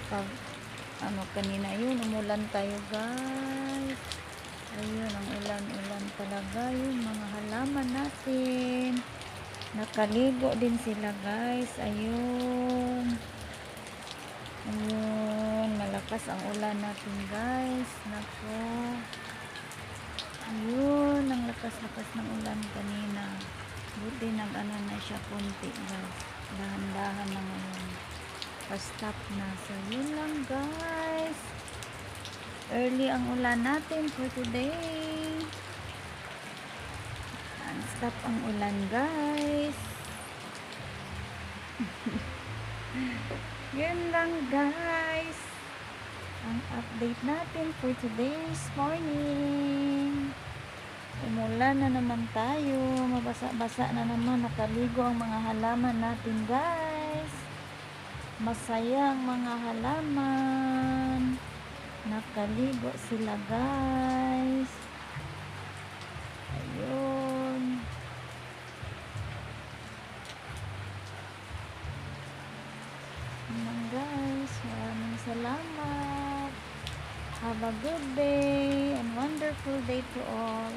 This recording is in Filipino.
pag ano kanina, yun umulan tayo guys. Ayun ang ulan-ulan talaga, yung mga halaman natin nakaligo din sila guys. Ayun malakas ang ulan natin guys. Nako, ayun ang lakas-lakas ng ulan kanina. Buti nag ano na siya konti guys, dahan-dahan na ngayon, pa-stop na. So yun lang guys, early ang ulan natin for today. Stop ang ulan guys. Yun lang guys ang update natin for today's morning. Umulan na naman tayo, mabasa-basa na naman, nakaligo ang mga halaman natin guys. Masaya ang mga halaman, nakaligo sila guys. Ayun, guys, maraming salamat. Have a good day and wonderful day to all.